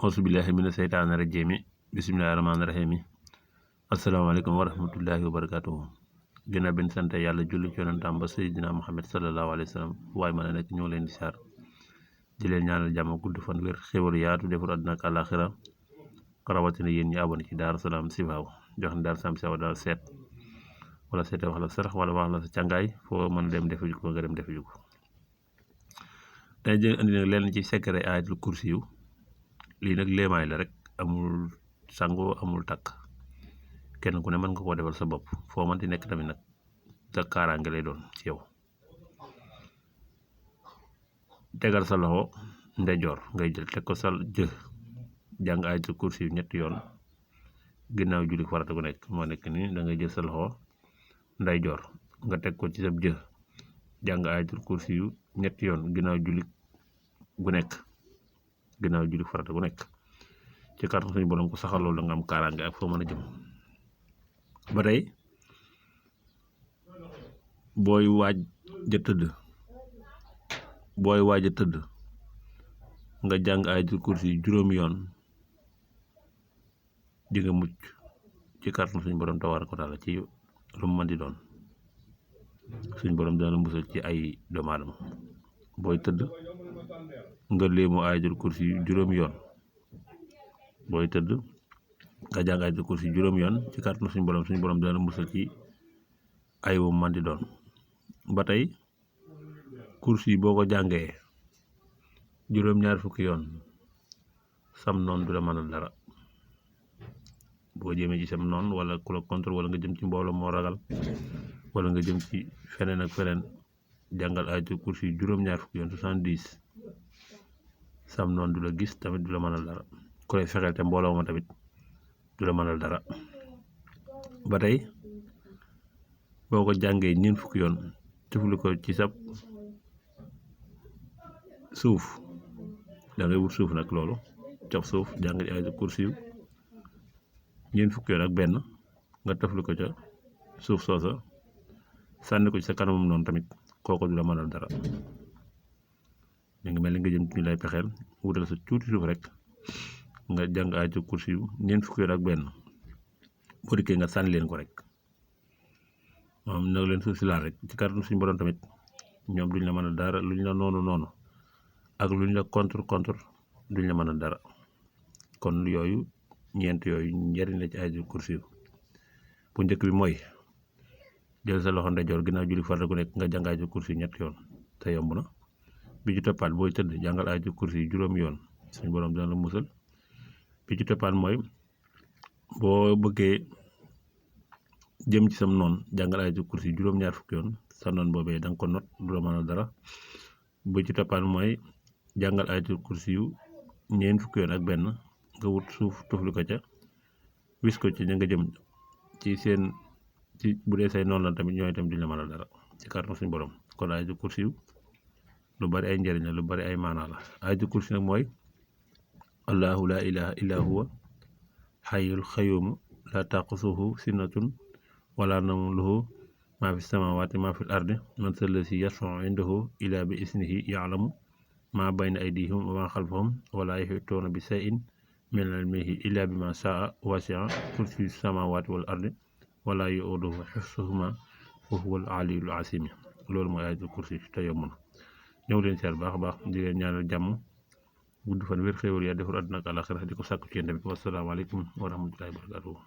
auzubillahi mina seytaani rajiim bismillahi rahmaani rahiim asalaamaaleykum wa rahmatullahi wa barakaatuhu. ginnaaw bi ñu sant yàlla julli ci yonentam ba Seydina Muhammad sallallahu alayhi wa sallam waaye mën a nekk ñoo leen di saar di leen ñaanal jàmm gudd fan wér xéwal yaatu defar àdduna ak àllaaxira rawatina yéen ñi abonné ci Daaru Salaam Chifaou jox ni Daaru Salaam Chifaou daal seet wala seete wax la sarax wala wax la sa càngaay foo mën a dem defe ju ko nga dem defe ju ko. tey jii andi nag leen ci secret ayatul kursi yu lii nag léemaay la rek amul sango amul takk kenn ku ne mën nga koo defal sa bopp foo mënti nekk tamit nag sa kaaraange lay doon ci yow. tegal sa loxo ndeyjoor ngay jël teg ko sa jàng ayatul kursi yu ñetti yoon ginnaaw julli farata gu nekk moo nekk nii da ngay jël sa loxo ndeyjoor nga teg ko ci sa jàng ayatul kursi yu ñetti yoon ginnaaw julli gu nekk ginnaaw julli farata gu nekk ci kàttan suñu borom ko saxal loolu da nga am kaaraange ak foo mën a jëm. ba tey booy waaj a tëdd nga jàng ayatul kursi yu juróomi yoon di nga mucc ci kàttan suñu borom tabaaraka wa taala ci lu mu mën di doon. suñ borom dana musal ci ay doomu aadama booy tëdd nga léemu ayatul kursi yu juróomi yoon booy tëdd nga jàng ayatul kursi yu juróomi yoon ci kàttanu suñ borom dana musal ci ay wu man di doon. ba tey kursi yi boo ko jàngee juróom-ñaar fukki yoon sam noon du la mënal dara boo jëmee ci sam noon wala ku la contre wala nga jëm ci mbooloo moo ragal wala nga jëm ci feneen ak feneen jàngal ayatul kursi yu juróom-ñaar fukki yoon 70 sam noonu du la gis tamit du la mënal dara ku lay fexeel te mbooloo ma tamit du la mënal dara. ba tey boo ko jàngee ñeent fukki yoon tufli ko ci sab suuf da ngay wut suuf nag loolu cof suuf jàng ci ayatul kursi yu ñeent fukki yoon ak benn nga tufli ko ca suuf soosa sànni ko ci sa kanamam noonu tamit kooku du la mënal dara. mi ngi mel ni nga jëm ci ñu lay pexeel wutal sa tuuti suuf rek nga jàng ayatul kursi yu ñeent fukki yoon ak benn boo dikkee nga sànni leen ko rek moom nag leen suuf si laal rek ci kàttanu suñu borom tamit ñoom duñ la mënal dara luñ la noonu ak luñ la contre duñ la mënal dara. kon yooyu ñeent yooyu njëriñ la ci ayatul kursi yu. bu njëkk bi mooy jël sa loxo ndeyjoor ginnaaw julli farata gu nekk nga jàng ayatul kursi yu ñetti yoon te yomb na. bi ci toppaat booy tëdd jàngal ayatul kursi yu juróomi yoon suñu borom dina la musal. bi ci toppaat mooy boo bëggee jëm ci sam noon jàngal ayatul kursi yu juróom-ñaar fukki yoon sa noon boobee da nga ko not du la mënal dara. bi ci toppaat mooy jàngal ayatul kursi yu ñeent fukki yoon ak benn nga wut suuf tufli ko ca wis ko ci ña nga jëm ci seen ci bu dee say noonu la tamit ñooy tamit duñ la mënal dara ci kàttan suñu borom. kon ayatul kursi yu lu bari ay njëriñ la lu bari ay maanaa la. ayatul kursi nag mooy allahu la ilaha illa huwa xayyul xayuumu la taqusuhu sinatun wala nawmun lahu maa fi samawati maa fi ardi man sallasi yashfau indahu ila bi isnihi yalamu maa bayna aydihim wa maa xalfahum wala yuhituuna bi shay'in min ilmihi illa bi ma shaa wasi'a kursi samawati wal ardi wala yuuduhu xifsuhuma wa huwa al aliyul azim. loolu mooy ayatul kursi te yomb na. ñëw leen seet baax a baax di leen ñaanal jàmm gudd fan wér xéwal yaa defar àdduna ak àllaaxira di ko sàkku ci yéen tamit wasalaamaaleykum wa rahmatullahi wa barakaatuhu.